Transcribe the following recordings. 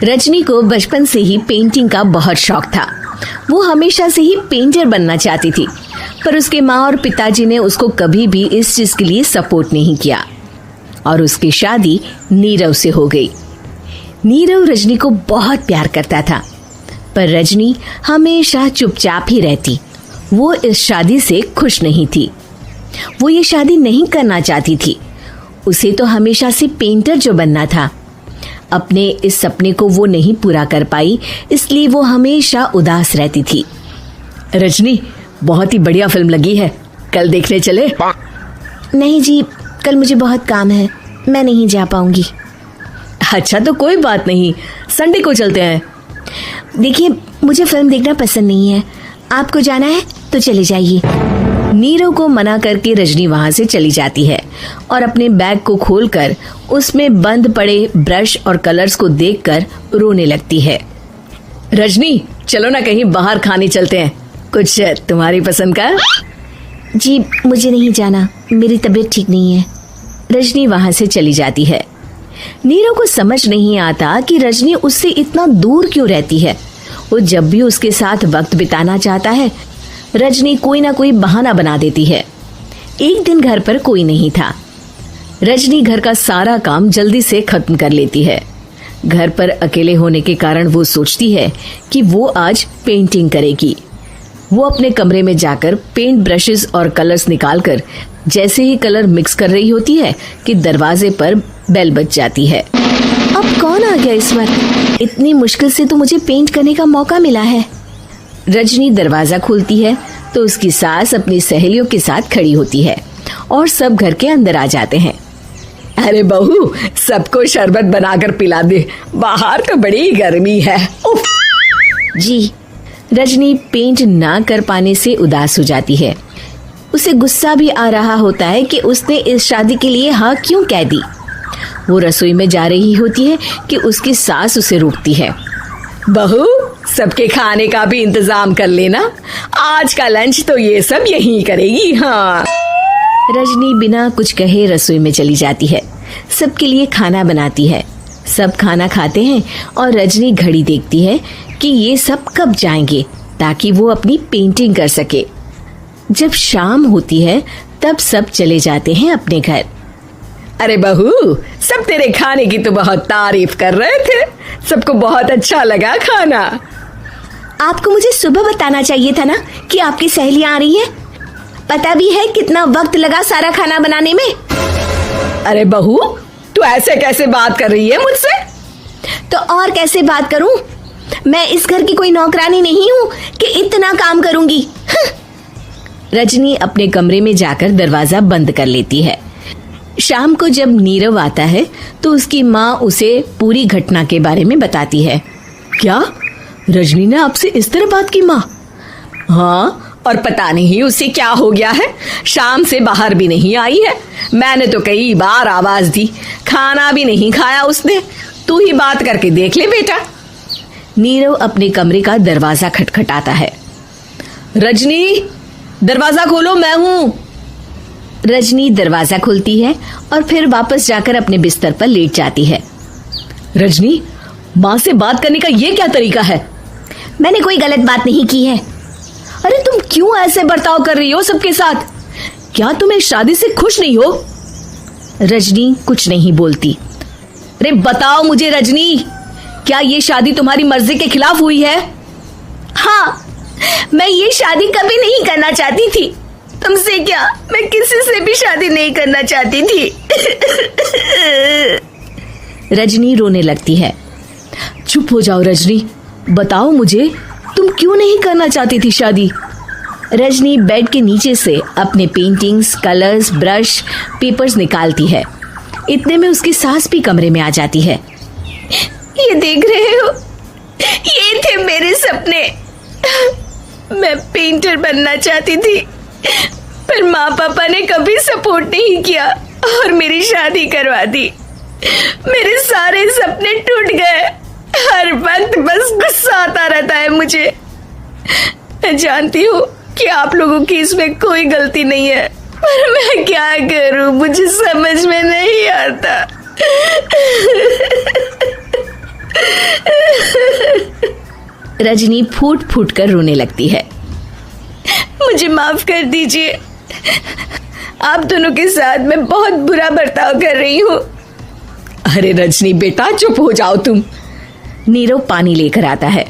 रजनी को बचपन से ही पेंटिंग का बहुत शौक था। वो हमेशा से ही पेंटर बनना चाहती थी, पर उसके माँ और पिताजी ने उसको कभी भी इस चीज के लिए सपोर्ट नहीं किया और उसकी शादी नीरव से हो गई। नीरव रजनी को बहुत प्यार करता था, पर रजनी हमेशा चुपचाप ही रहती। वो इस शादी से खुश नहीं थी। वो ये शादी नहीं करना चाहती थी। उसे तो हमेशा से पेंटर जो बनना था। अपने इस सपने को वो नहीं पूरा कर पाई, इसलिए वो हमेशा उदास रहती थी। रजनी, बहुत ही बढ़िया फिल्म लगी है, कल देखने चले? नहीं जी, कल मुझे बहुत काम है, मैं नहीं जा पाऊंगी। अच्छा तो कोई बात नहीं, संडे को चलते हैं। देखिए, मुझे फिल्म देखना पसंद नहीं है। आपको जाना है तो चले जाइए। नीरव को मना करके रजनी वहां से चली जाती है और अपने बैग को खोलकर उसमें बंद पड़े ब्रश और कलर्स को देखकर रोने लगती है। रजनी, चलो ना कहीं बाहर खाने चलते हैं, कुछ तुम्हारी पसंद का। जी, मुझे नहीं जाना, मेरी तबीयत ठीक नहीं है। रजनी वहां से चली जाती है। नीरव को समझ नहीं आता कि रजनी उससे इतना दूर क्यों रहती है। वो जब भी उसके साथ वक्त बिताना चाहता है, रजनी कोई ना कोई बहाना बना देती है। एक दिन घर पर कोई नहीं था। रजनी घर का सारा काम जल्दी से खत्म कर लेती है। घर पर अकेले होने के कारण वो सोचती है कि वो आज पेंटिंग करेगी। वो अपने कमरे में जाकर पेंट ब्रशेस और कलर्स निकालकर जैसे ही कलर मिक्स कर रही होती है कि दरवाजे पर बेल बज जाती है। अब कौन आ गया इस वक्त? इतनी मुश्किल से तो मुझे पेंट करने का मौका मिला है। रजनी दरवाजा खोलती है तो उसकी सास अपनी सहेलियों के साथ खड़ी होती है और सब घर के अंदर आ जाते हैं। अरे बहू, सबको शरबत बनाकर पिला दे, बाहर तो बड़ी गर्मी है। उफ। जी। रजनी पेंट ना कर पाने से उदास हो जाती है। उसे गुस्सा भी आ रहा होता है कि उसने इस शादी के लिए हाँ क्यों कह दी। वो रसोई में जा रही होती है कि उसकी सास उसे रोकती है। बहू, सबके खाने का भी इंतजाम कर लेना, आज का लंच तो ये सब यहीं करेगी। हाँ। रजनी बिना कुछ कहे रसोई में चली जाती है। सबके लिए खाना बनाती है। सब खाना खाते हैं और रजनी घड़ी देखती है कि ये सब कब जाएंगे ताकि वो अपनी पेंटिंग कर सके। जब शाम होती है तब सब चले जाते हैं अपने घर। अरे बहू, सब तेरे खाने की तो बहुत तारीफ कर रहे थे, सबको बहुत अच्छा लगा खाना। आपको मुझे सुबह बताना चाहिए था ना कि आपकी सहेलियां आ रही हैं। पता भी है कितना वक्त लगा सारा खाना बनाने में। अरे बहू, तू ऐसे कैसे बात कर रही है मुझसे? तो और कैसे बात करूं? मैं इस घर की कोई नौकरानी नहीं हूं कि इतना काम करूंगी। रजनी अपने कमरे में जाकर दरवाजा बंद कर लेती है। शाम को जब नीरव आता है तो उसकी माँ उसे पूरी घटना के बारे में बताती है। क्या रजनी ने आपसे इस तरह बात की माँ? हाँ, और पता नहीं उसे क्या हो गया है, शाम से बाहर भी नहीं आई है। मैंने तो कई बार आवाज दी, खाना भी नहीं खाया उसने। तू ही बात करके देख ले बेटा। नीरव अपने कमरे का दरवाजा खटखटाता है। रजनी, दरवाजा खोलो, मैं हूँ। रजनी दरवाजा खोलती है और फिर वापस जाकर अपने बिस्तर पर लेट जाती है। रजनी, माँ से बात करने का ये क्या तरीका है? मैंने कोई गलत बात नहीं की है। अरे तुम क्यों ऐसे बर्ताव कर रही हो सबके साथ? क्या तुम इस शादी से खुश नहीं हो? रजनी कुछ नहीं बोलती। अरे बताओ मुझे रजनी, क्या ये शादी तुम्हारी मर्जी के खिलाफ हुई है? हाँ, मैं ये शादी कभी नहीं करना चाहती थी। तुमसे क्या, मैं किसी से भी शादी नहीं करना चाहती थी। रजनी रोने लगती है। चुप हो जाओ रजनी, बताओ मुझे, तुम क्यों नहीं करना चाहती थी शादी? रजनी बेड के नीचे से अपने पेंटिंग्स, कलर्स, ब्रश, पेपर्स निकालती है। इतने में उसकी सास भी कमरे में आ जाती है। ये देख रहे हो, ये थे मेरे सपने। मैं पेंटर बनना चाहती थी, पर माँ पापा ने कभी सपोर्ट नहीं किया और मेरी शादी करवा दी। मेरे सारे सपने टूट गए। हर वक्त बस गुस्सा आता रहता है मुझे। मैं जानती हूँ कि आप लोगों की इसमें कोई गलती नहीं है, पर मैं क्या करूँ, मुझे समझ में नहीं आता। रजनी फूट फूट कर रोने लगती है। मुझे माफ कर दीजिए, आप दोनों के साथ मैं बहुत बुरा बर्ताव कर रही हूँ। अरे रजनी बेटा, चुप हो जाओ तुम। नीरव पानी लेकर आता है।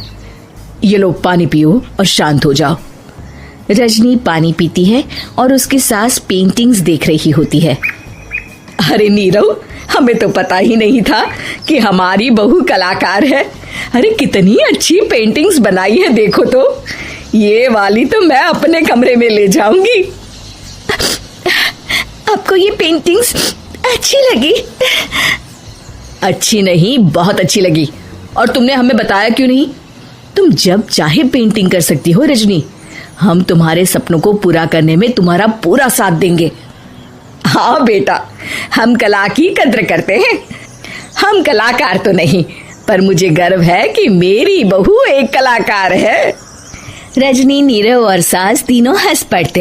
ये लो पानी पियो और शांत हो जाओ। रजनी पानी पीती है और उसकी सास पेंटिंग्स देख रही होती है। अरे नीरव, हमें तो पता ही नहीं था कि हमारी बहू कलाकार है। अरे कितनी अच्छी पेंटिंग्स बनाई है, देखो तो। ये वाली तो मैं अपने कमरे में ले जाऊंगी। आपको ये पेंटिंग्स अच्छी लगी? अच्छी नहीं, बहुत अच्छी लगी। और तुमने हमें बताया क्यों नहीं? तुम जब चाहे पेंटिंग कर सकती हो रजनी। हम तुम्हारे सपनों को पूरा करने में तुम्हारा पूरा साथ देंगे। हाँ बेटा, हम कला की कद्र करते हैं। हम कलाकार तो नहीं, पर मुझे गर्व है कि मेरी बहू एक कलाकार है। रजनी, नीरव और सास तीनों हंस पड़ते हैं।